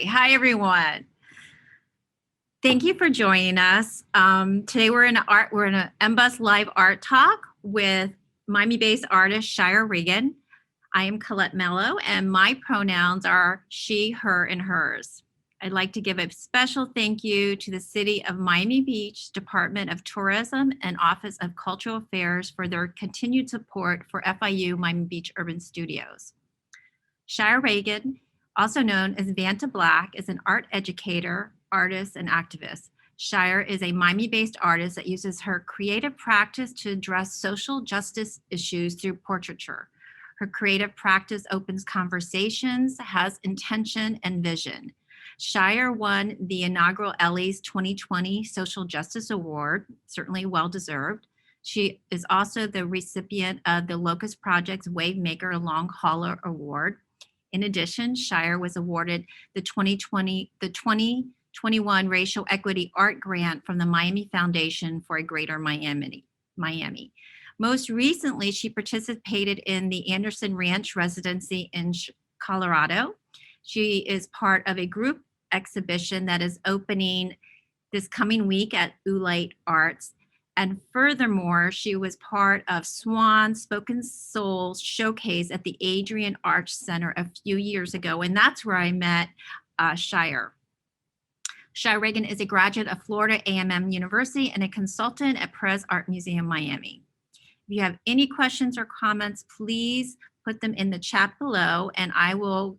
Hi, everyone. Thank you for joining us. Today we're in an MBUS live art talk with Miami-based artist Chire Regans. I am Colette Mello, and my pronouns are she, her, and hers. I'd like to give a special thank you to the City of Miami Beach Department of Tourism and Office of Cultural Affairs for their continued support for FIU Miami Beach Urban Studios. Chire Regans, also known as VantaBlack, is an art educator, artist, and activist. Chire is a Miami-based artist that uses her creative practice to address social justice issues through portraiture. Her creative practice opens conversations, has intention, and vision. Chire won the inaugural Ellie's 2020 Social Justice Award, certainly well-deserved. She is also the recipient of the Locust Project's Wavemaker Long Hauler Award. In addition, Chire was awarded the 2021 Racial Equity Art Grant from the Miami Foundation for a Greater Miami. Most recently, she participated in the Anderson Ranch residency in Colorado. She is part of a group exhibition that is opening this coming week at Ulite Arts. And furthermore, she was part of Swan's Spoken Soul Showcase at the Adrian Arch Center a few years ago, and that's where I met Chire. Chire Regans is a graduate of Florida A&M University and a consultant at Perez Art Museum, Miami. If you have any questions or comments, please put them in the chat below, and I will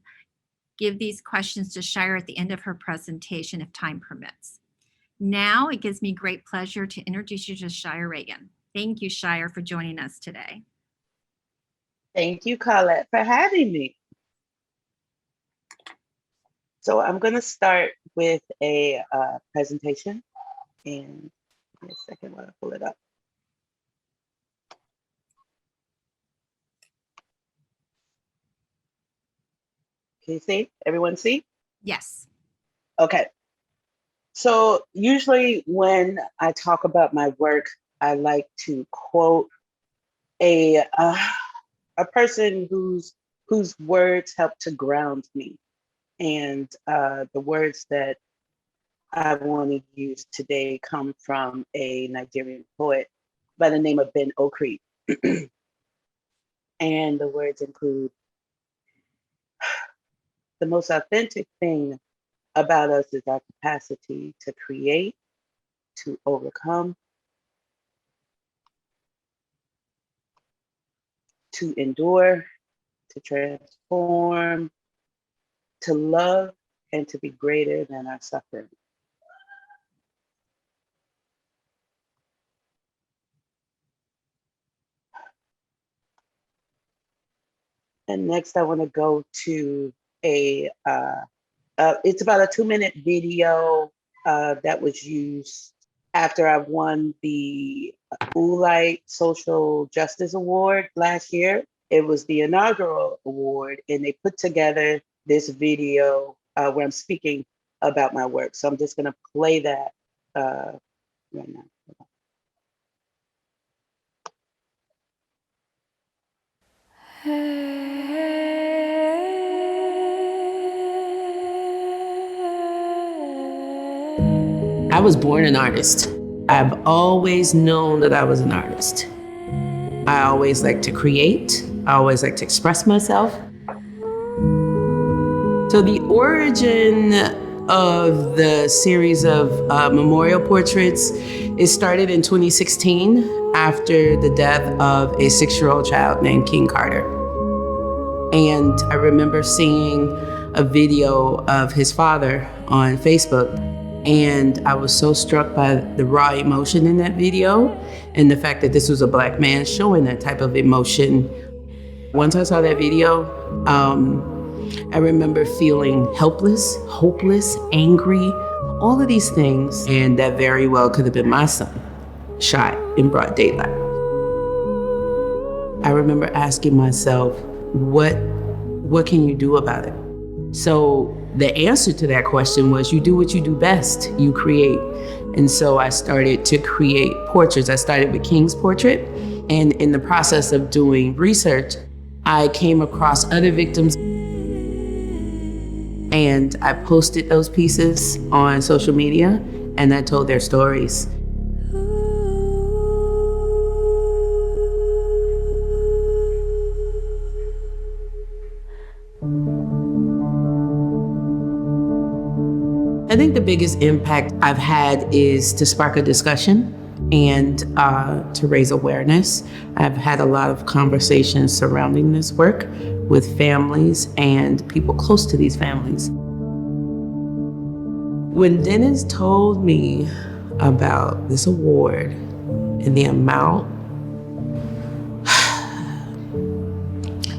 give these questions to Chire at the end of her presentation if time permits. Now, it gives me great pleasure to introduce you to Chire Regans. Thank you, Chire, for joining us today. Thank you, Colette, for having me. So I'm going to start with a presentation, and give me a second while I pull it up. Can you see? Everyone see? Yes. Okay. So usually when I talk about my work, I like to quote a person whose words help to ground me. And the words that I want to use today come from a Nigerian poet by the name of Ben Okri. And the words include, the most authentic thing about us is our capacity to create, to overcome, to endure, to transform, to love, and to be greater than our suffering. And next I want to go to it's about a 2-minute video that was used after I won the Ulite Social Justice Award last year. It was the inaugural award, and they put together this video where I'm speaking about my work. So I'm just going to play that right now. I was born an artist. I've always known that I was an artist. I always like to create. I always like to express myself. So the origin of the series of memorial portraits, it started in 2016 after the death of a 6-year-old child named King Carter. And I remember seeing a video of his father on Facebook. And I was so struck by the raw emotion in that video and the fact that this was a Black man showing that type of emotion. Once I saw that video, I remember feeling helpless, hopeless, angry, all of these things. And that very well could have been my son, shot in broad daylight. I remember asking myself, what can you do about it? So the answer to that question was, you do what you do best, you create. And so I started to create portraits. I started with King's portrait. And in the process of doing research, I came across other victims. And I posted those pieces on social media and I told their stories. I think the biggest impact I've had is to spark a discussion and to raise awareness. I've had a lot of conversations surrounding this work with families and people close to these families. When Dennis told me about this award and the amount,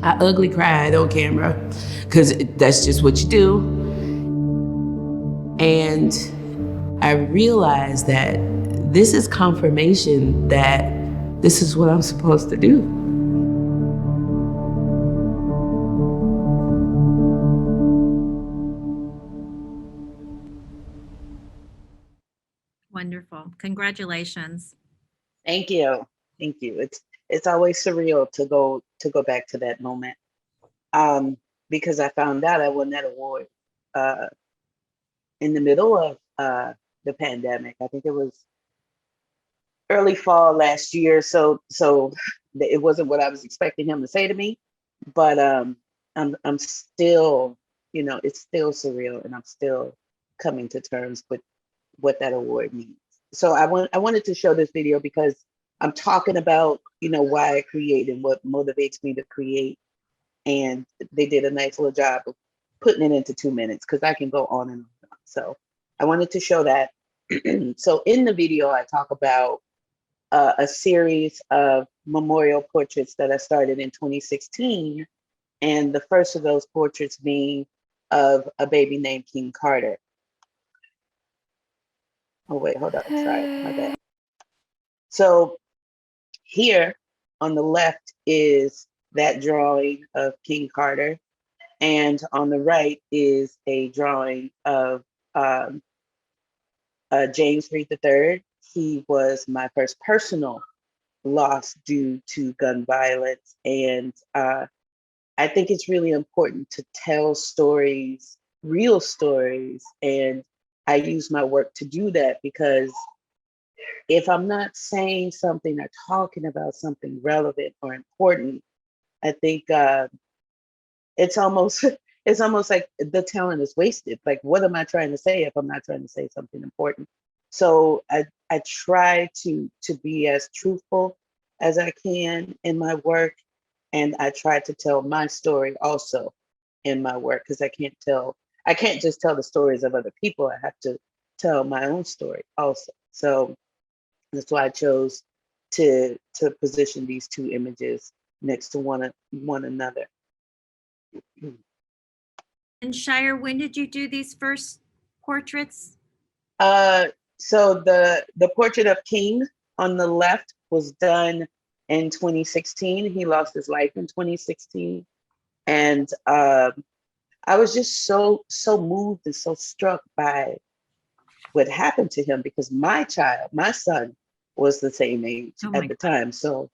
I ugly cried on camera because that's just what you do. And I realized that this is confirmation that this is what I'm supposed to do. Wonderful. Congratulations. Thank you. Thank you. It's always surreal to go back to that moment. Because I found out I won that award in the middle of the pandemic. I think it was early fall last year. So it wasn't what I was expecting him to say to me, but I'm still, it's still surreal, and I'm still coming to terms with what that award means. So I wanted to show this video because I'm talking about, why I create and what motivates me to create. And they did a nice little job of putting it into 2 minutes because I can go on and on. So I wanted to show that. So in the video, I talk about a series of memorial portraits that I started in 2016. And the first of those portraits being of a baby named King Carter. Oh, wait, hold on. Sorry, my bad. So here on the left is that drawing of King Carter. And on the right is a drawing of James Reed III. He was my first personal loss due to gun violence. And I think it's really important to tell stories, real stories. And I use my work to do that because if I'm not saying something or talking about something relevant or important, I think it's almost like the talent is wasted. Like, what am I trying to say if I'm not trying to say something important? So I try to be as truthful as I can in my work, and I try to tell my story also in my work because I can't just tell the stories of other people. I have to tell my own story also. So that's why I chose to position these two images next to one another. And Shire, when did you do these first portraits? So the portrait of King on the left was done in 2016. He lost his life in 2016, and I was just so moved and so struck by what happened to him because my son, was the same age at the time. So,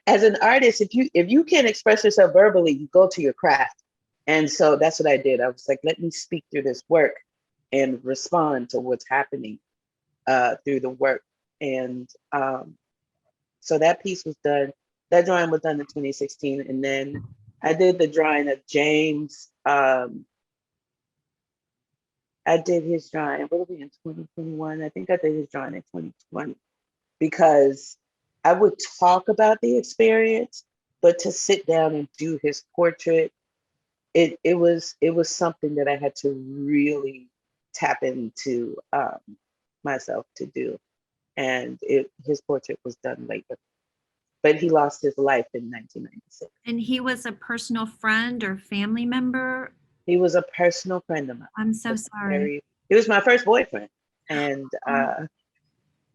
as an artist, if you can't express yourself verbally, you go to your craft. And so that's what I did. I was like, let me speak through this work and respond to what's happening through the work. And so that piece was done. That drawing was done in 2016. And then I did the drawing of James. I did his drawing, what will be in 2021? I think I did his drawing in 2020 because I would talk about the experience, but to sit down and do his portrait, it was something that I had to really tap into myself to do. And his portrait was done later, but he lost his life in 1996. And he was a personal friend or family member? He was a personal friend of mine. I'm so sorry. He was my first boyfriend. And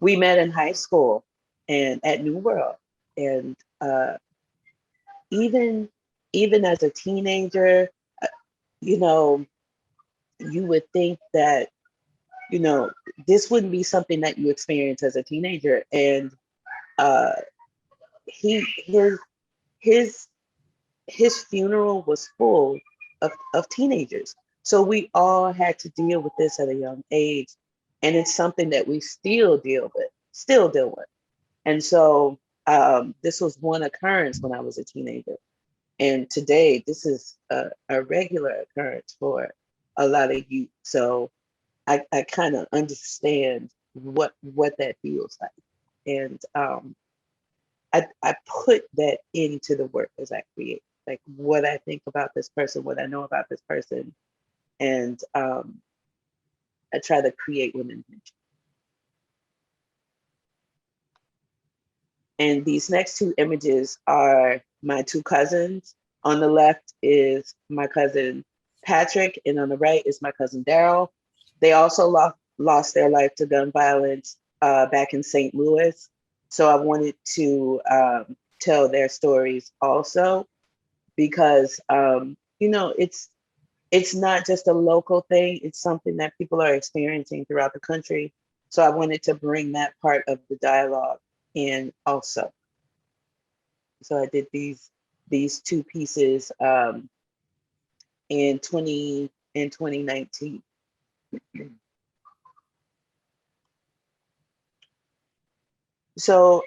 we met in high school and at New World. And even as a teenager, you would think that, this wouldn't be something that you experience as a teenager. And his funeral was full of teenagers. So we all had to deal with this at a young age. And it's something that we still deal with. And so this was one occurrence when I was a teenager. And today, this is a regular occurrence for a lot of youth. So I kind of understand what that feels like. And I put that into the work as I create, like what I think about this person, what I know about this person. And I try to create with intention. And these next two images are my two cousins. On the left is my cousin Patrick, and on the right is my cousin Daryl. They also lost their life to gun violence back in St. Louis. So I wanted to tell their stories also, because it's not just a local thing, it's something that people are experiencing throughout the country. So I wanted to bring that part of the dialogue in also. So I did these two pieces in 2019. So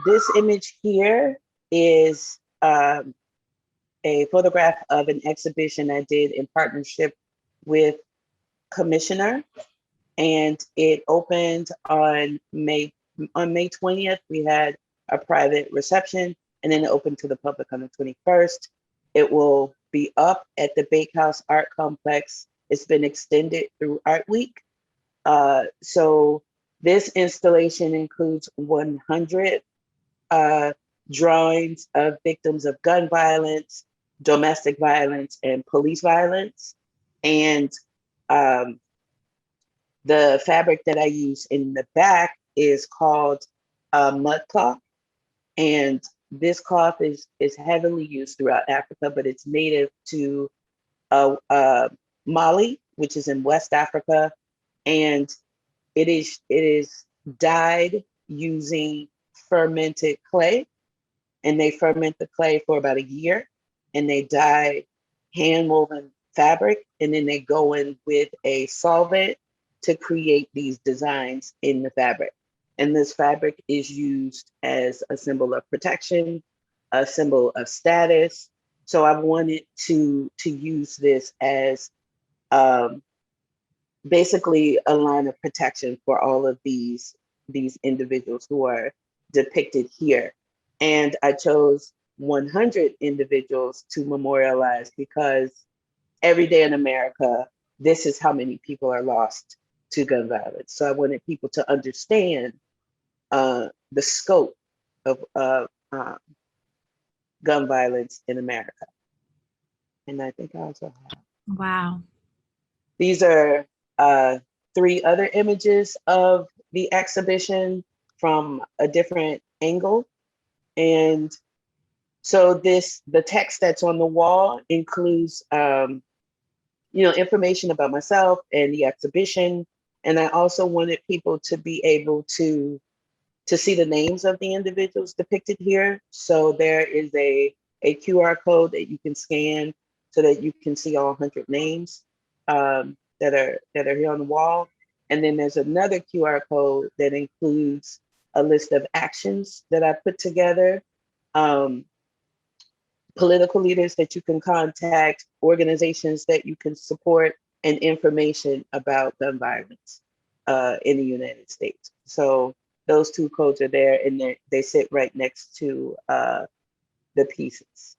this image here is a photograph of an exhibition I did in partnership with Commissioner, and it opened on May 20th. We had a private reception, and then it opened to the public on the 21st. It will be up at the Bakehouse Art Complex. It's been extended through Art Week. So this installation includes 100 drawings of victims of gun violence, domestic violence, and police violence. And the fabric that I use in the back is called mud cloth. And this cloth is heavily used throughout Africa, but it's native to Mali, which is in West Africa. And it is dyed using fermented clay. And they ferment the clay for about a year, and they dye hand woven fabric, and then they go in with a solvent to create these designs in the fabric. And this fabric is used as a symbol of protection, a symbol of status. So I wanted to use this as basically a line of protection for all of these individuals who are depicted here. And I chose 100 individuals to memorialize because every day in America, this is how many people are lost to gun violence. So I wanted people to understand the scope of gun violence in America. And I think I also have. Wow. These are 3 other images of the exhibition from a different angle. And so the text that's on the wall includes information about myself and the exhibition. And I also wanted people to be able to see the names of the individuals depicted here. So there is a QR code that you can scan so that you can see all 100 names that are here on the wall. And then there's another QR code that includes a list of actions that I put together, political leaders that you can contact, organizations that you can support, and information about gun violence in the United States. So those 2 codes are there, and they sit right next to the pieces.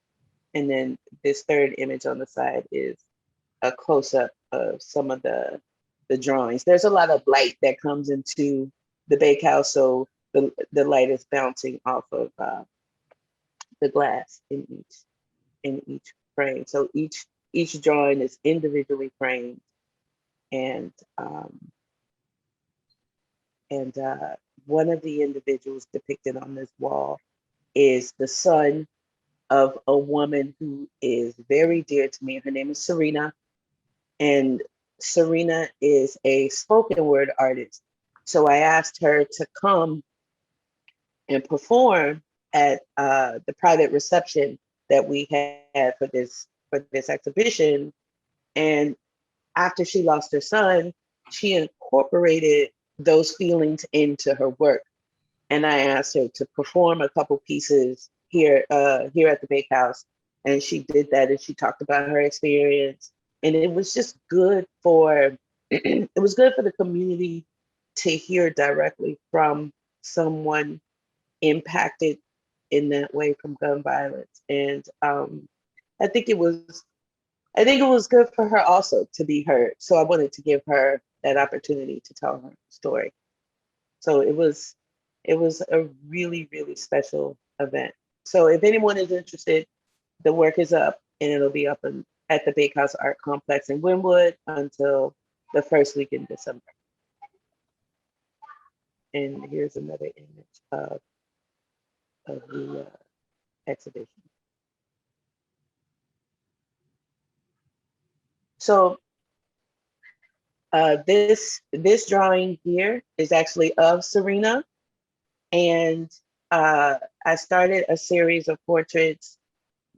And then this 3rd image on the side is a close-up of some of the drawings. There's a lot of light that comes into the bakehouse, so the light is bouncing off of the glass in each frame. So each drawing is individually framed, and one of the individuals depicted on this wall is the son of a woman who is very dear to me. Her name is Serena, and Serena is a spoken word artist. So I asked her to come and perform at the private reception that we had for this exhibition. And after she lost her son, she incorporated those feelings into her work. And I asked her to perform a couple pieces here at the Bake House. And she did that, and she talked about her experience. And it was just good for it was good for the community to hear directly from someone impacted in that way from gun violence. And I think it was good for her also to be heard. So I wanted to give her that opportunity to tell her story. So it was a really, really special event. So if anyone is interested, the work is up, and it'll be up at the Bakehouse Art Complex in Wynwood until the first week in December. And here's another image of the exhibition. So this drawing here is actually of Serena, and I started a series of portraits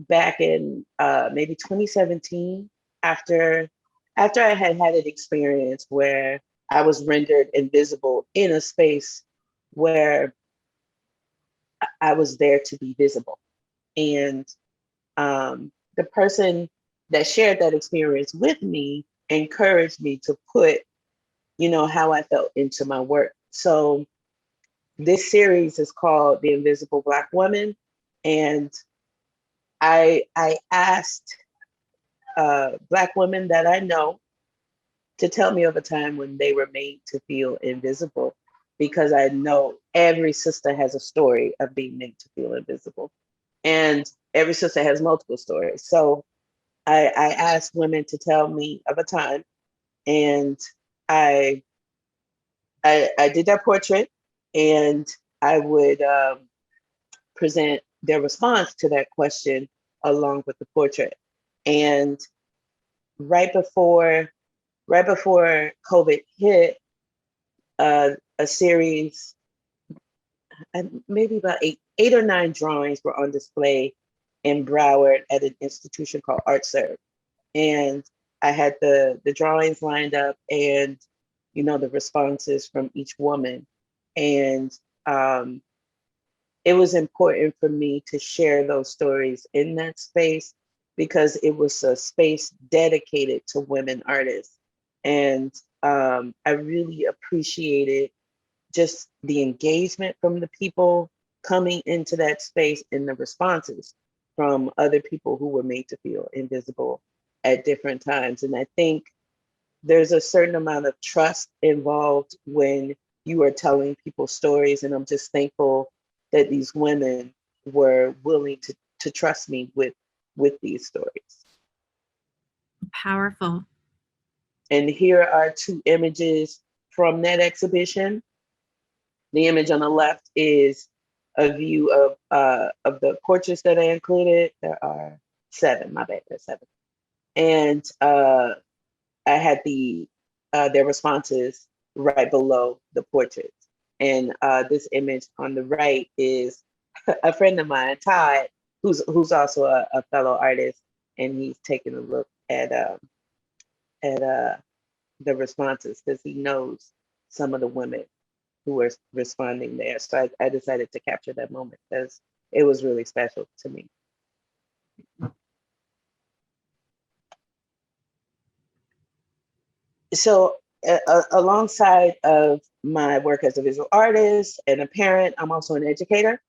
back in maybe 2017 after I had an experience where I was rendered invisible in a space where I was there to be visible. And the person that shared that experience with me encouraged me to put, how I felt into my work. So this series is called The Invisible Black Woman. And I asked Black women that I know to tell me of a time when they were made to feel invisible, because I know every sister has a story of being made to feel invisible, and every sister has multiple stories. So I asked women to tell me of a time, and I did that portrait, and I would present their response to that question along with the portrait. And right before COVID hit, a series, maybe about eight or nine drawings were on display in Broward at an institution called Art Serve. And I had the drawings lined up, and the responses from each woman. And it was important for me to share those stories in that space, because it was a space dedicated to women artists. And I really appreciated just the engagement from the people coming into that space, and the responses from other people who were made to feel invisible at different times. And I think there's a certain amount of trust involved when you are telling people stories. And I'm just thankful that these women were willing to trust me with these stories. Powerful. And here are two images from that exhibition. The image on the left is a view of the portraits that I included. There are 7, my bad, there's 7. And I had their responses right below the portraits. And this image on the right is a friend of mine, Todd, who's also a fellow artist, and he's taking a look at the responses, because he knows some of the women who were responding there. So I decided to capture that moment because it was really special to me. So alongside of my work as a visual artist and a parent, I'm also an educator.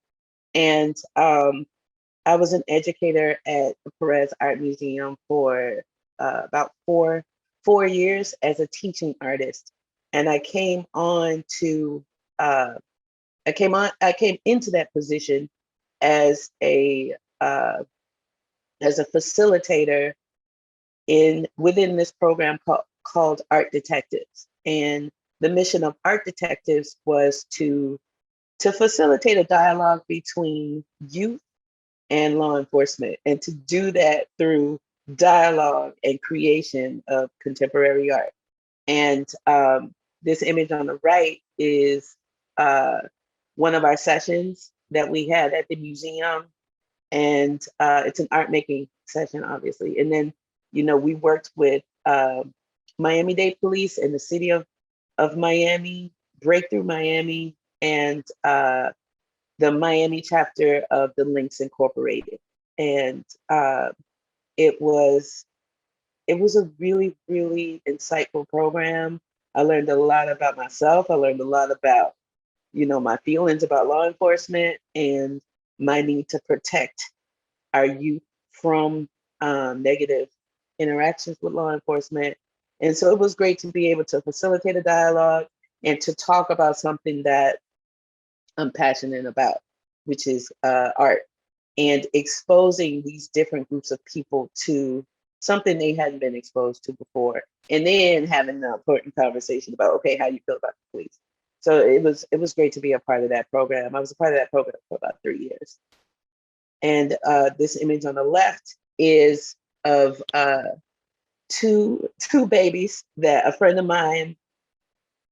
And I was an educator at the Perez Art Museum for about four years as a teaching artist. And I came into that position as a facilitator within this program called Art Detectives. And the mission of Art Detectives was to facilitate a dialogue between youth and law enforcement, and to do that through dialogue and creation of contemporary art. And this image on the right is one of our sessions that we had at the museum. And it's an art making session, obviously. And then, we worked with Miami-Dade Police and the city of Miami, Breakthrough Miami, and the Miami chapter of the Links Incorporated. And it was a really, really insightful program. I learned a lot about myself. I learned a lot about, my feelings about law enforcement and my need to protect our youth from negative interactions with law enforcement. And so it was great to be able to facilitate a dialogue and to talk about something that I'm passionate about, which is art, and exposing these different groups of people to something they hadn't been exposed to before, and then having an important conversation about, okay, how you feel about the police. So it was great to be a part of that program. I was a part of that program for about 3 years. And this image on the left is of two babies that a friend of mine,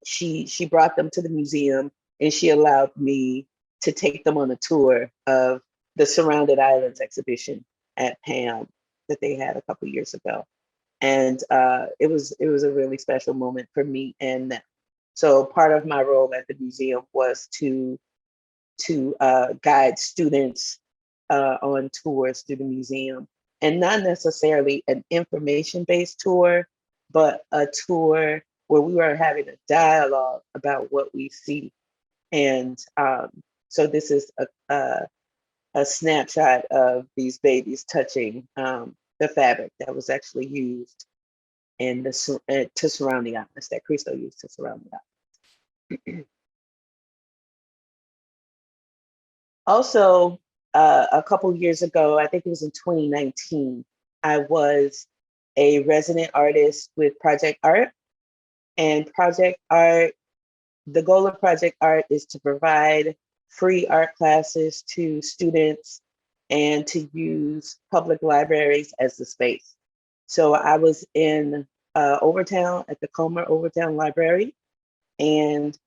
she brought them to the museum, and she allowed me to take them on a tour of the Surrounded Islands exhibition at PAM that they had a couple years ago. And it was a really special moment for me and them. So part of my role at the museum was to guide students on tours through the museum, and not necessarily an information-based tour, but a tour where we were having a dialogue about what we see. And so this is a snapshot of these babies touching the fabric that was actually used in to surround the islands, that Cristo used to surround the islands. Also, a couple years ago, I think it was in 2019, I was a resident artist with Project Art. And Project Art, the goal of Project Art is to provide free art classes to students and to use public libraries as the space. So I was in Overtown at the Comer Overtown Library, and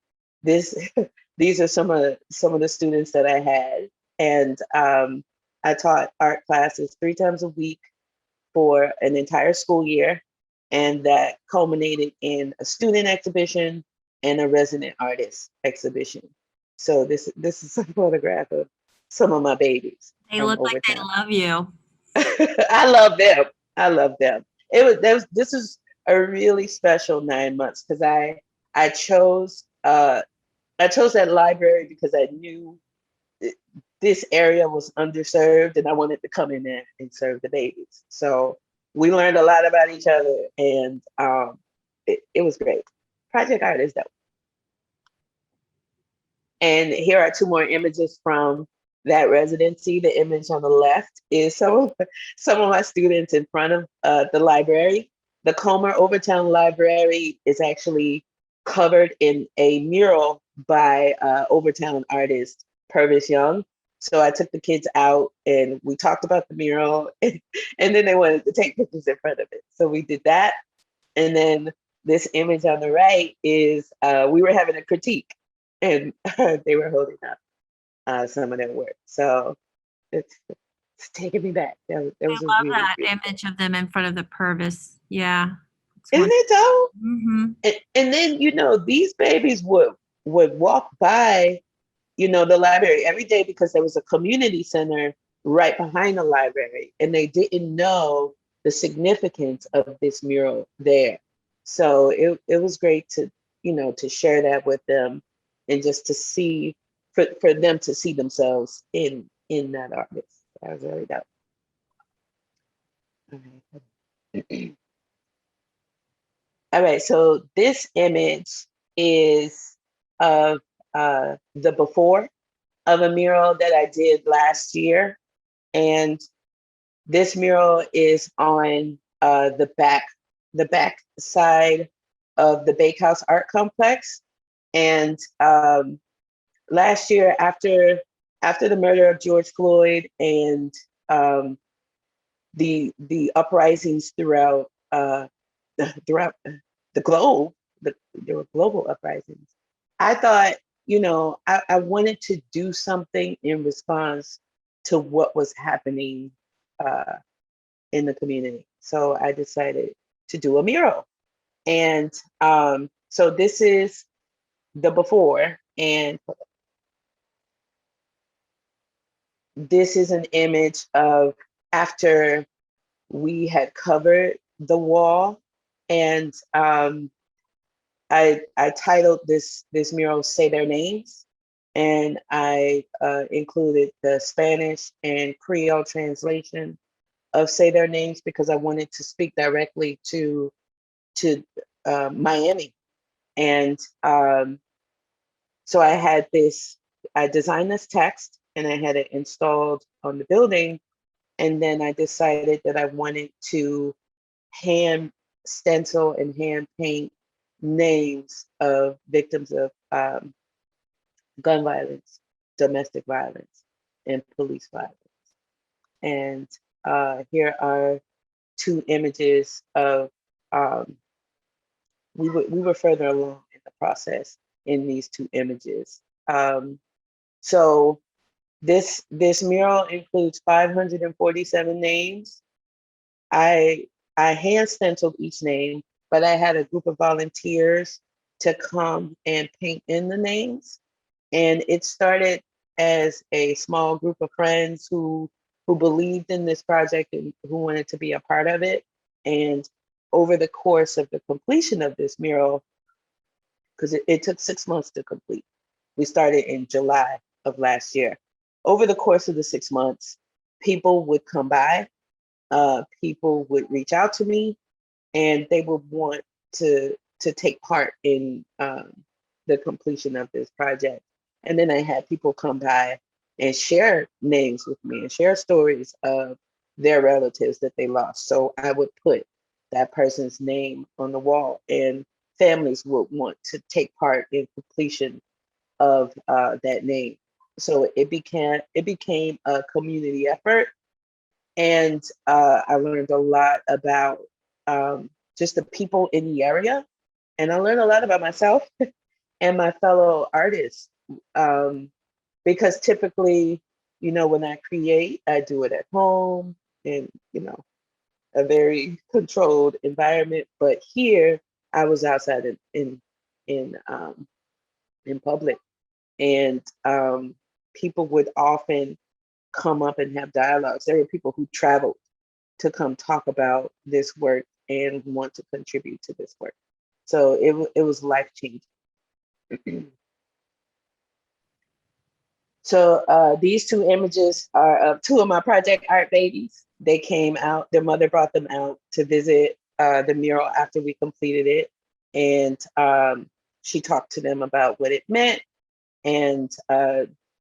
these are some of the students that I had, and I taught art classes 3 times a week for an entire school year, and that culminated in a student exhibition and a resident artist exhibition. So this is a photograph of some of my babies. They look like they love you. I love them. I love them. This is a really special 9 months, because I chose that library because I knew this area was underserved, and I wanted to come in there and serve the babies. So we learned a lot about each other, and it was great. Project Art is dope. And here are 2 more images from that residency. The image on the left is some of my students in front of the library. The Comer Overtown Library is actually covered in a mural by Overtown artist Purvis Young. So I took the kids out and we talked about the mural, and then they wanted to take pictures in front of it. So we did that. And then this image on the right is we were having a critique, and they were holding up some of their work. So it's taking me back. That was I a love really that beautiful image of them in front of the Purvis. Yeah. Isn't it dope? Mm-hmm. And then, these babies would walk by, the library every day, because there was a community center right behind the library, and they didn't know the significance of this mural there. So it was great to, to share that with them, and just to see, for them to see themselves in that artist. That was really dope. Okay. All right, so this image is of the before of a mural that I did last year. And this mural is on the back side of the Bakehouse Art Complex. And last year, after the murder of George Floyd and the uprisings throughout the globe, there were global uprisings. I thought, I wanted to do something in response to what was happening in the community. So I decided to do a mural. And so this is the before, and this is an image of after we had covered the wall. And I titled this mural "Say Their Names," and I included the Spanish and Creole translation of "Say Their Names" because I wanted to speak directly to Miami. And so I designed this text and I had it installed on the building. And then I decided that I wanted to hand stencil and hand paint names of victims of gun violence, domestic violence, and police violence. And here are two images of, we were further along in the process in these two images. So this mural includes 547 names. I hand stenciled each name, but I had a group of volunteers to come and paint in the names. And it started as a small group of friends who believed in this project and who wanted to be a part of it. And over the course of the completion of this mural, because it took 6 months to complete. We started in July of last year. Over the course of the 6 months, people would come by, people would reach out to me, and they would want to take part in the completion of this project. And then I had people come by and share names with me and share stories of their relatives that they lost. So I would put that person's name on the wall, and families would want to take part in completion of that name. So it became a community effort, and I learned a lot about just the people in the area, and I learned a lot about myself and my fellow artists, because typically, when I create, I do it at home in a very controlled environment. But here, I was outside in public, and people would often come up and have dialogues. There were people who traveled to come talk about this work and want to contribute to this work. So it was life-changing. So these two images are of two of my project art babies. They came out, their mother brought them out to visit the mural after we completed it. And she talked to them about what it meant. And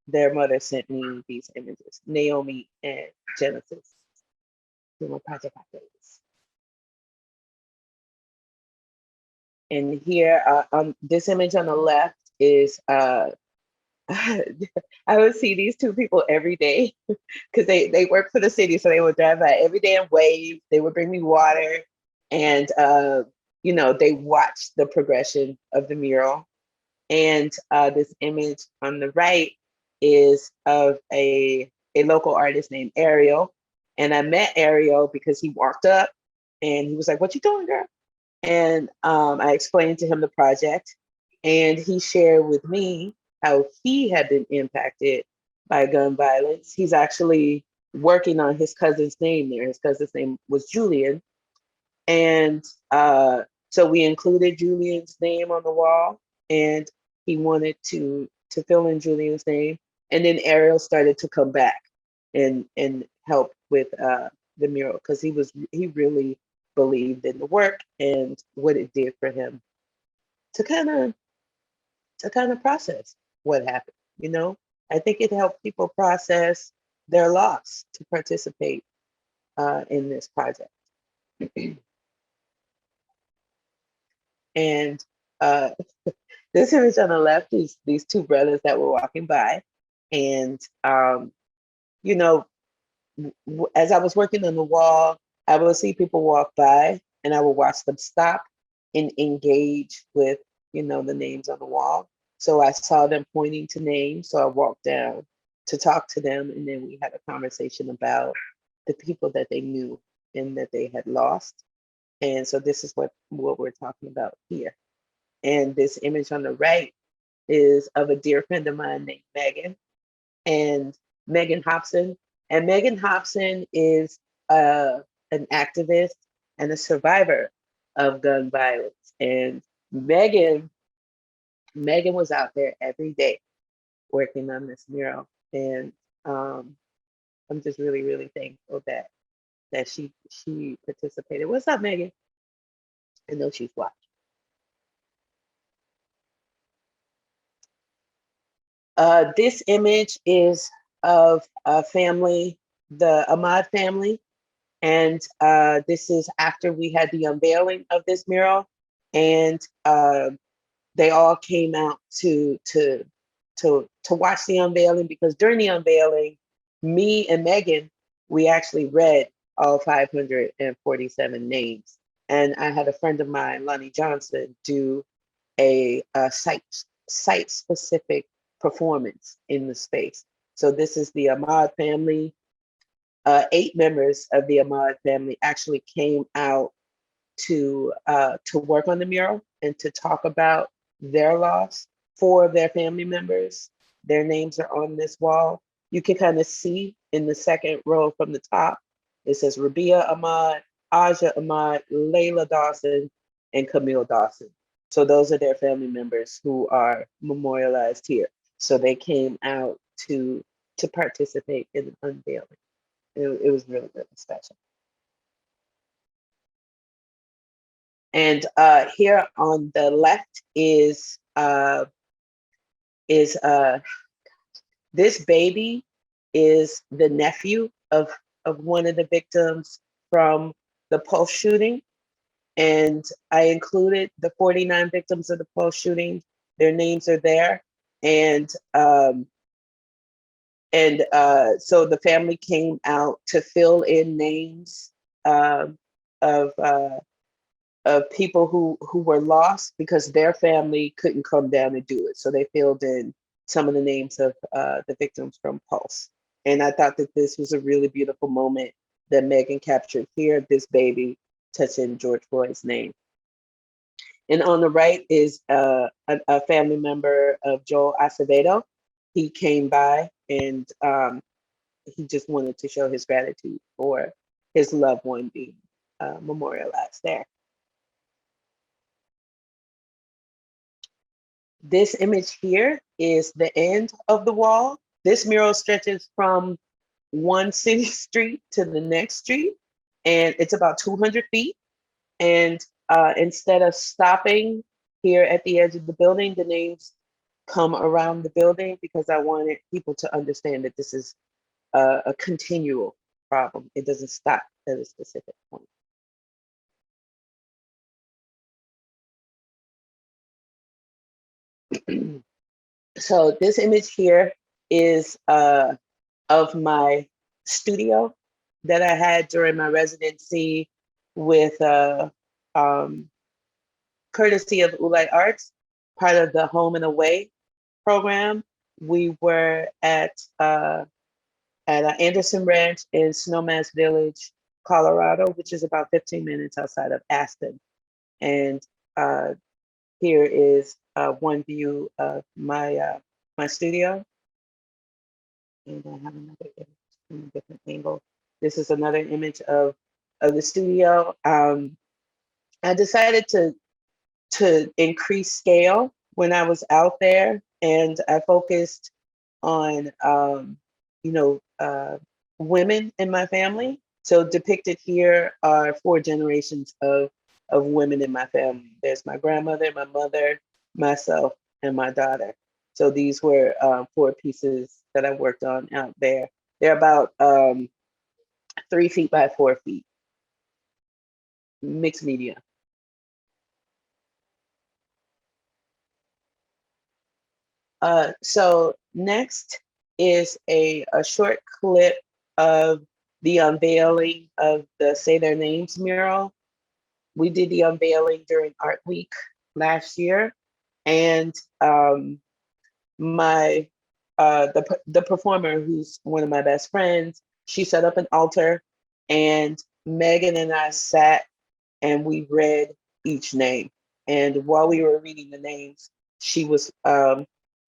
their mother sent me these images, Naomi and Genesis. Two of my project art babies. And here on this image on the left is I would see these two people every day because they work for the city. So they would drive by every day and wave. They would bring me water. And, they watched the progression of the mural. And this image on the right is of a local artist named Ariel. And I met Ariel because he walked up and he was like, "What you doing, girl?" And I explained to him the project. And he shared with me how he had been impacted by gun violence. He's actually working on his cousin's name there. His cousin's name was Julian. And so we included Julian's name on the wall, and he wanted to fill in Julian's name. And then Ariel started to come back and help with the mural because he really believed in the work and what it did for him to kind of process what happened. I think it helped people process their loss to participate in this project. And this image on the left is these two brothers that were walking by. And, as I was working on the wall, I would see people walk by and I would watch them stop and engage with, the names on the wall. So I saw them pointing to names. So I walked down to talk to them. And then we had a conversation about the people that they knew and that they had lost. And so this is what we're talking about here. And this image on the right is of a dear friend of mine named Megan, and Megan Hopson. And Megan Hopson is an activist and a survivor of gun violence. And Megan was out there every day working on this mural. And I'm just really, really thankful that she participated. What's up, Megan? I know she's watching. This image is of a family, the Ahmad family. And this is after we had the unveiling of this mural. And they all came out to watch the unveiling, because during the unveiling, me and Megan, we actually read all 547 names. And I had a friend of mine, Lonnie Johnson, do a site-specific performance in the space. So this is the Ahmad family. 8 members of the Ahmad family actually came out to work on the mural and to talk about their loss. 4 of their family members, their names are on this wall. You can kind of see in the second row from the top, it says Rabia Ahmad, Aja Ahmad, Layla Dawson, and Camille Dawson. So those are their family members who are memorialized here. So they came out to participate in the unveiling. It was really, really special. And here on the left is this baby is the nephew of one of the victims from the Pulse shooting. And I included the 49 victims of the Pulse shooting. Their names are there. And so the family came out to fill in names of people who were lost because their family couldn't come down and do it. So they filled in some of the names of the victims from Pulse. And I thought that this was a really beautiful moment that Megan captured here, this baby touching George Floyd's name. And on the right is a family member of Joel Acevedo. He came by and he just wanted to show his gratitude for his loved one being memorialized there. This image here is the end of the wall. This mural stretches from one city street to the next street, and it's about 200 feet. And instead of stopping here at the edge of the building, the names come around the building because I wanted people to understand that this is a continual problem. It doesn't stop at a specific point. So this image here is of my studio that I had during my residency with courtesy of Ulai Arts, part of the Home and Away program. We were at Anderson Ranch in Snowmass Village, Colorado, which is about 15 minutes outside of Aspen. And here is one view of my my studio. And I have another image from a different angle. This is another image of the studio. I decided to increase scale when I was out there, and I focused on women in my family. So depicted here are 4 generations of women in my family. There's my grandmother, my mother, myself, and my daughter. So these were 4 pieces that I worked on out there. They're about 3 feet by 4 feet, mixed media. So next is a short clip of the unveiling of the Say Their Names mural. We did the unveiling during Art Week last year, and the performer, who's one of my best friends, she set up an altar, and Megan and I sat and we read each name. And while we were reading the names, she was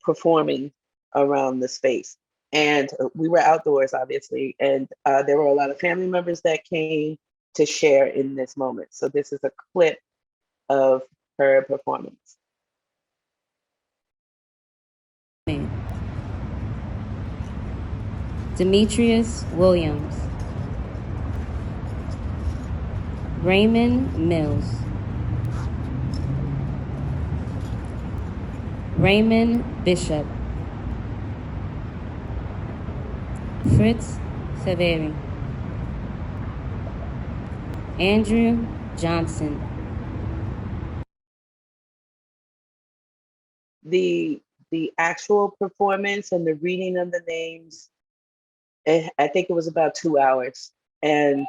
performing around the space. And we were outdoors, obviously, and there were a lot of family members that came to share in this moment. So this is a clip of her performance. Demetrius Williams, Raymond Mills, Raymond Bishop, Fritz Severi, Andrew Johnson. The actual performance and the reading of the names, I think it was about 2 hours, and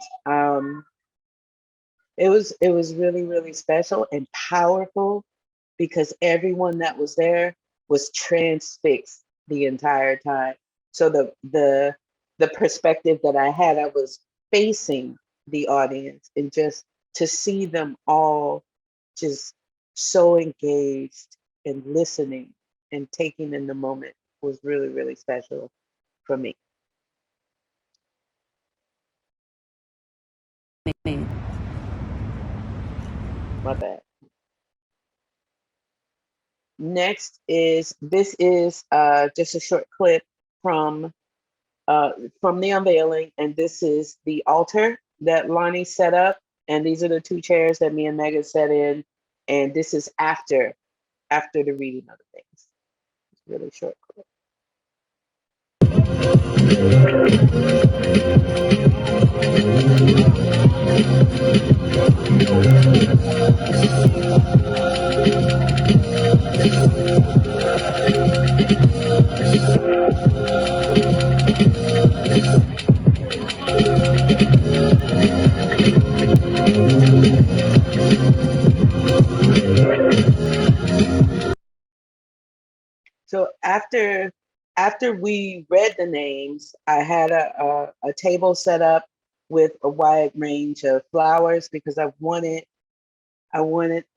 it was really, really special and powerful because everyone that was there was transfixed the entire time. So the perspective that I had, I was facing the audience, and just to see them all just so engaged and listening and taking in the moment was really, really special for me. My bad. Next is, this is just a short clip from the Unveiling, and this is the altar that Lonnie set up, and these are the 2 chairs that me and Megan sat in, and this is after the reading of the things. It's a really short clip. So after we read the names, I had a table set up with a wide range of flowers because I wanted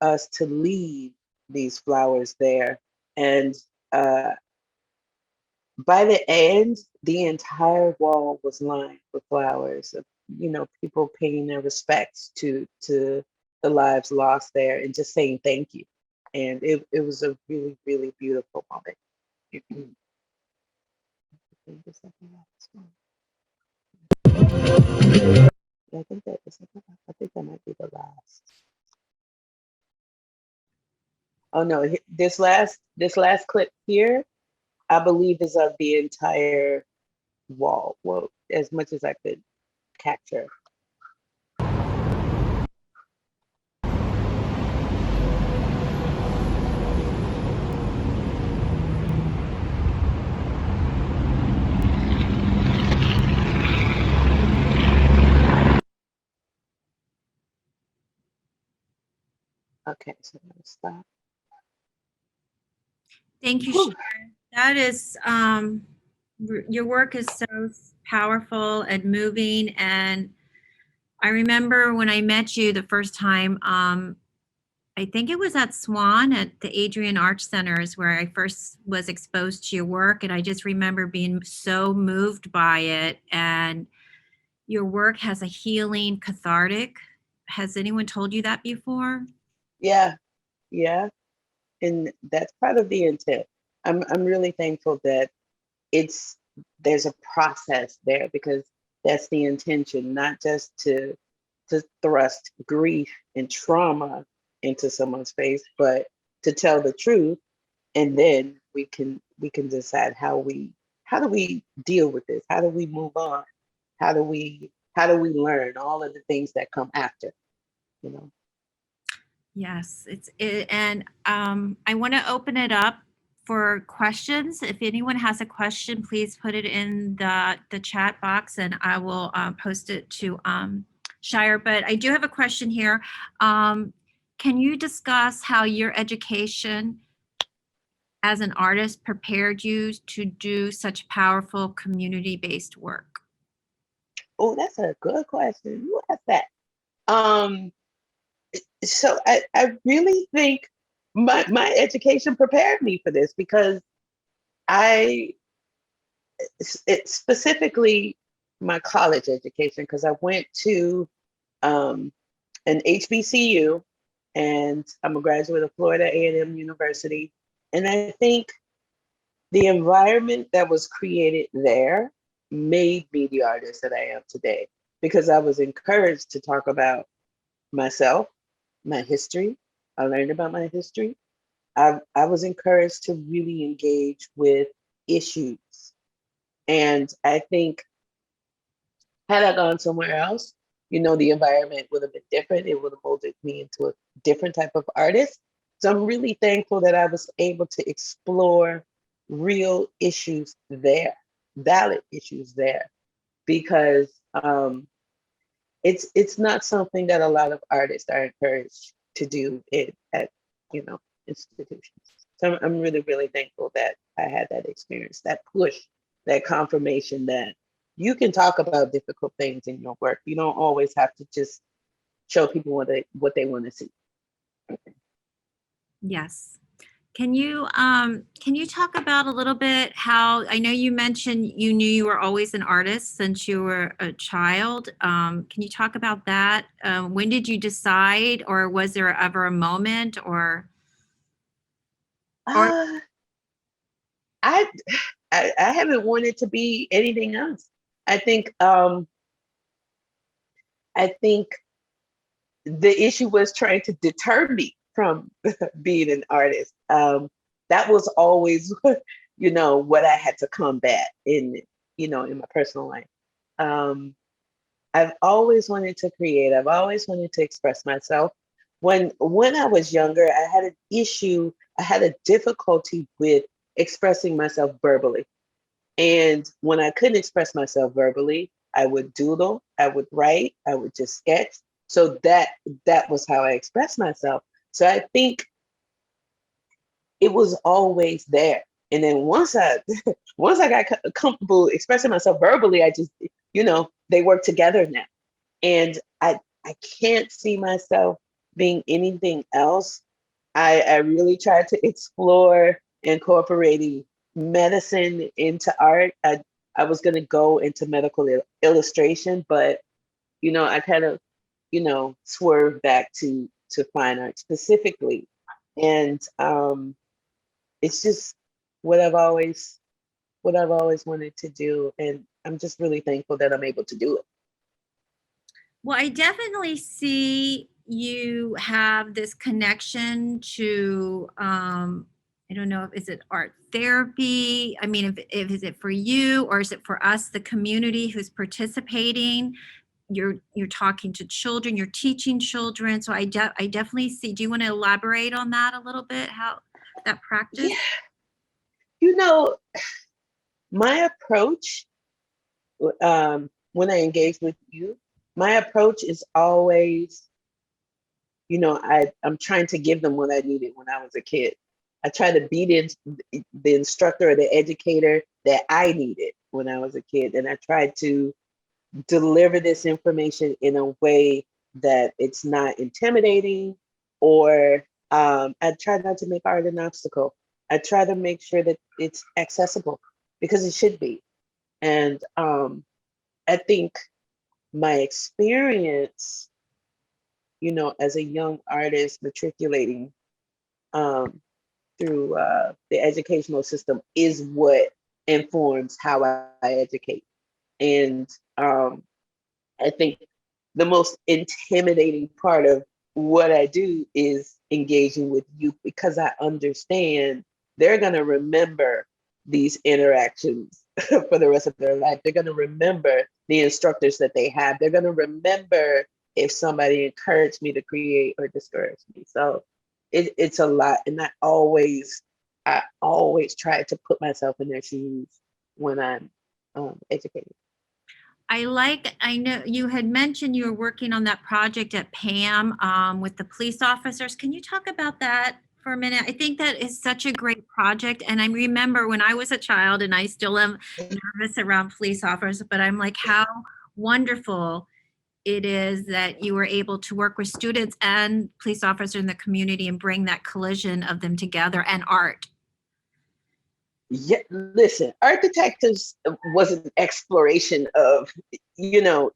us to leave these flowers there. And by the end, the entire wall was lined with flowers of, people paying their respects to the lives lost there and just saying thank you. And it was a really, really beautiful moment. I think that might be the last. Oh no, this last clip here, I believe, is of the entire wall. Well, as much as I could capture. Okay, so I'm gonna stop. Thank you, Chire. That is, your work is so powerful and moving. And I remember when I met you the first time, I think it was at Swan at the Adrian Arch Center is where I first was exposed to your work. And I just remember being so moved by it. And your work has a healing, cathartic. Has anyone told you that before? Yeah, and that's part of the intent. I'm really thankful that there's a process there, because that's the intention, not just to thrust grief and trauma into someone's face, but to tell the truth, and then we can decide how do we deal with this, how do we move on, how do we learn all of the things that come after. Yes, and I want to open it up for questions. If anyone has a question, please put it in the chat box, and I will post it to Chire. But I do have a question here. Can you discuss how your education as an artist prepared you to do such powerful community-based work? Oh, that's a good question. You asked that. So I really think my education prepared me for this because I, it specifically my college education, because I went to um, an HBCU, and I'm a graduate of Florida A&M University. And I think the environment that was created there made me the artist that I am today, because I was encouraged to talk about myself, my history. I learned about my history. I was encouraged to really engage with issues. And I think had I gone somewhere else, the environment would have been different. It would have molded me into a different type of artist. So I'm really thankful that I was able to explore real issues there, valid issues there, because it's not something that a lot of artists are encouraged to do at institutions. So I'm really, really thankful that I had that experience, that push, that confirmation that you can talk about difficult things in your work. You don't always have to just show people what they want to see. Yes. Can you talk about a little bit how, I know you mentioned you knew you were always an artist since you were a child. Can you talk about that? When did you decide, or was there ever a moment, or? Uh, I, I haven't wanted to be anything else. I think the issue was trying to deter me from being an artist. That was always, what I had to combat in my personal life. I've always wanted to create. I've always wanted to express myself. When I was younger, I had an issue. I had a difficulty with expressing myself verbally. And when I couldn't express myself verbally, I would doodle, I would write, I would just sketch. So that was how I expressed myself. So I think it was always there. And then once I once I got comfortable expressing myself verbally, I just, they work together now. And I can't see myself being anything else. I really tried to explore incorporating medicine into art. I was going to go into medical illustration, but I kind of swerved back to fine art specifically, and it's just what I've always wanted to do, and I'm just really thankful that I'm able to do it. Well, I definitely see you have this connection to, I don't know, is it art therapy? I mean, if is it for you, or is it for us, the community who's participating? You're talking to children, you're teaching children. So I definitely see. Do you want to elaborate on that a little bit? How that practice? Yeah, you know, my approach, when I engage with youth, my approach is always, I'm trying to give them what I needed when I was a kid. I try to be the instructor or the educator that I needed when I was a kid. And I tried to deliver this information in a way that it's not intimidating, or I try not to make art an obstacle. I try to make sure that it's accessible, because it should be. And I think my experience, as a young artist matriculating through the educational system is what informs how I educate. And I think the most intimidating part of what I do is engaging with youth, because I understand they're going to remember these interactions for the rest of their life. They're going to remember the instructors that they have. They're going to remember if somebody encouraged me to create or discouraged me. So it's a lot. And I always try to put myself in their shoes when I'm educating. I know you had mentioned you were working on that project at PAM with the police officers. Can you talk about that for a minute? I think that is such a great project. And I remember when I was a child, and I still am nervous around police officers, but I'm like, how wonderful it is that you were able to work with students and police officers in the community and bring that collision of them together and art. Yeah, listen, Art Detectives was an exploration of,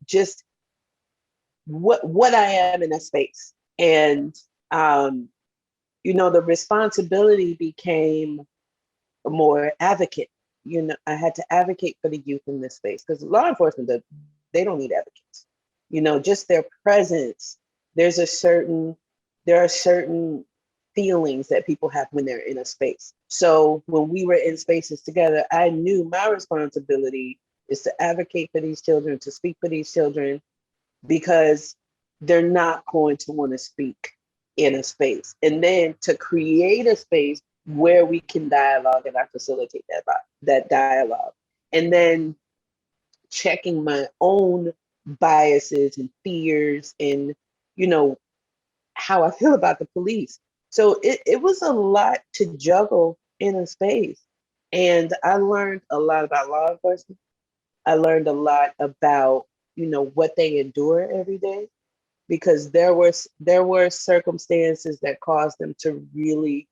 just what I am in a space. And, the responsibility became more advocate. I had to advocate for the youth in this space because law enforcement, they don't need advocates. Just their presence. There are certain feelings that people have when they're in a space. So when we were in spaces together, I knew my responsibility is to advocate for these children, to speak for these children, because they're not going to want to speak in a space. And then to create a space where we can dialogue and I facilitate that dialogue. And then checking my own biases and fears and, how I feel about the police. So it was a lot to juggle in a space. And I learned a lot about law enforcement. I learned a lot about, what they endure every day, because there were circumstances that caused them to really,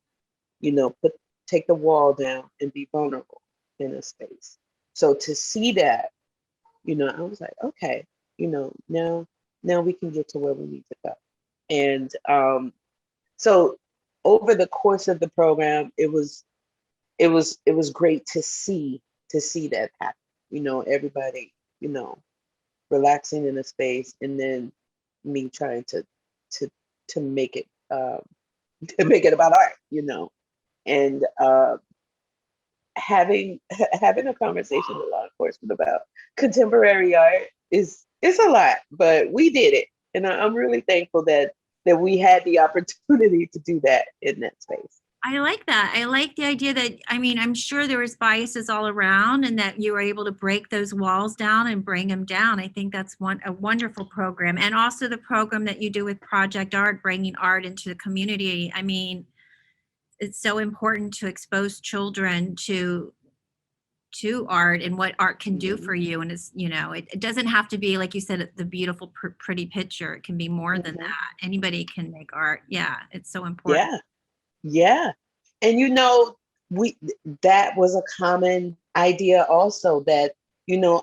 take the wall down and be vulnerable in a space. So to see that, I was like, okay, now we can get to where we need to go. And so over the course of the program, it was great to see that happen. Everybody, relaxing in a space, and then me trying to make it to make it about art, and having a conversation with law enforcement about contemporary art is a lot, but we did it, and I'm really thankful that we had the opportunity to do that in that space. I like that. I like the idea that, I'm sure there was biases all around and that you were able to break those walls down and bring them down. I think that's a wonderful program. And also the program that you do with Project Art, bringing art into the community. It's so important to expose children to art and what art can do for you. And it's, it doesn't have to be, like you said, the beautiful, pretty picture. It can be more than that. Anybody can make art. Yeah, it's so important. Yeah. And that was a common idea also, that,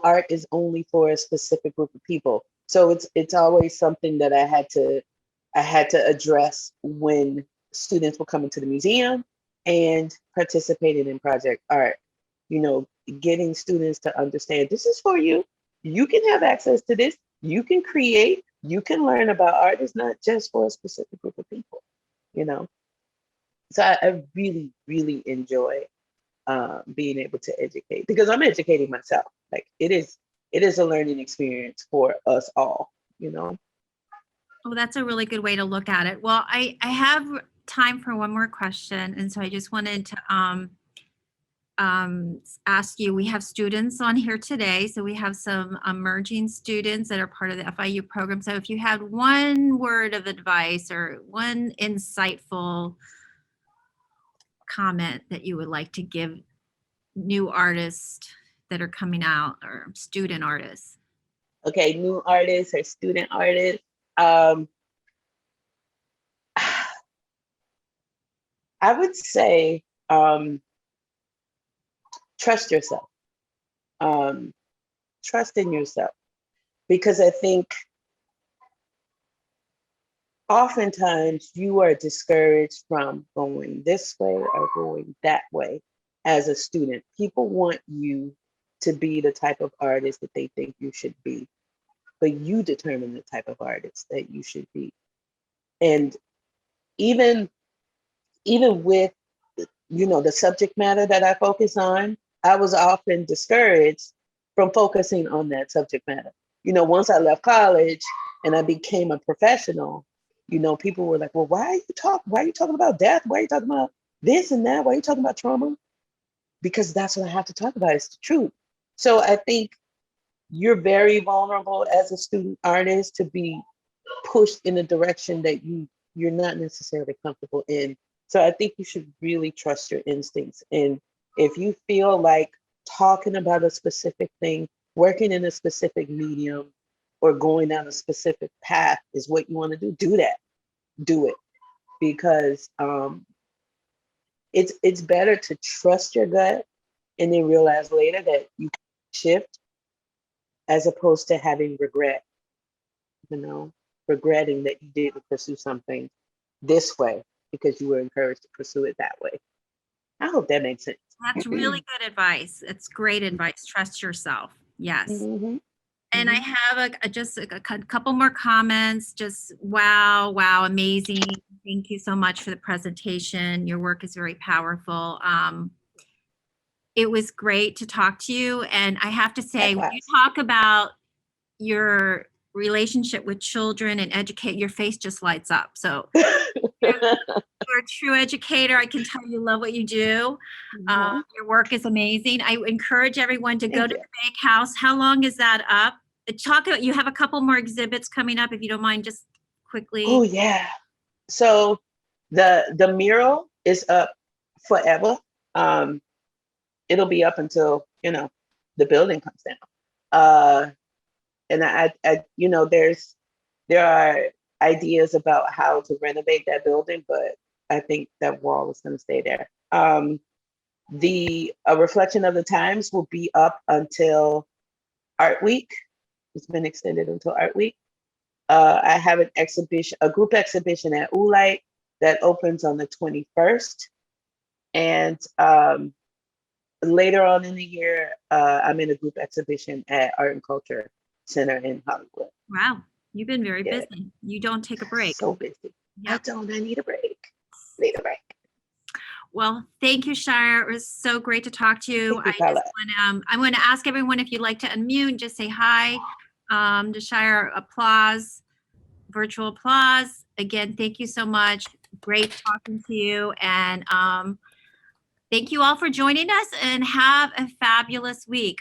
art is only for a specific group of people. So it's always something that I had to address when students were coming to the museum and participating in Project Art. Getting students to understand this is for you. You can have access to this. You can create. You can learn about art. It's not just for a specific group of people. So I really, really enjoy being able to educate, because I'm educating myself. Like it is a learning experience for us all. Oh, that's a really good way to look at it. Well, I have time for one more question, and so I just wanted to ask you. We have students on here today, so we have some emerging students that are part of the FIU program. So if you had one word of advice or one insightful comment that you would like to give new artists that are coming out, or student artists. Okay, new artists or student artists. I would say trust yourself. Trust in yourself, because I think oftentimes you are discouraged from going this way or going that way as a student. People want you to be the type of artist that they think you should be, but you determine the type of artist that you should be. And even with, the subject matter that I focus on, I was often discouraged from focusing on that subject matter. Once I left college and I became a professional, people were like, well, why are you talking about death? Why are you talking about this and that? Why are you talking about trauma? Because that's what I have to talk about. It's the truth. So I think you're very vulnerable as a student artist to be pushed in a direction that you're not necessarily comfortable in. So I think you should really trust your instincts. And if you feel like talking about a specific thing, working in a specific medium, or going down a specific path is what you want to do that. Do it, because it's better to trust your gut and then realize later that you can shift, as opposed to having regret, regretting that you didn't pursue something this way because you were encouraged to pursue it that way. I hope that makes sense. That's really good advice. It's great advice. Trust yourself. Yes. Mm-hmm. And I have just a couple more comments. Just wow, amazing. Thank you so much for the presentation. Your work is very powerful. It was great to talk to you. And I have to say, when you talk about your relationship with children and educate, your face just lights up. So you're a true educator. I can tell you love what you do. Your work is amazing. I encourage everyone to go to the Bake House. How long is that up? Talk about, you have a couple more exhibits coming up, if you don't mind, just quickly. Oh yeah. So the mural is up forever. It'll be up until the building comes down. And I there are ideas about how to renovate that building, but I think that wall is going to stay there. The Reflection of the Times will be up until Art Week. It's been extended until Art Week. I have a group exhibition at Oolite that opens on the 21st. And later on in the year, I'm in a group exhibition at Art and Culture Center in Hollywood. Wow, you've been very busy. You don't take a break. So busy. Yep. I need a break. Well, thank you, Chire. It was so great to talk to you. I'm going to ask everyone if you'd like to unmute and just say hi to Chire. Applause, virtual applause. Again, thank you so much. Great talking to you. And thank you all for joining us, and have a fabulous week.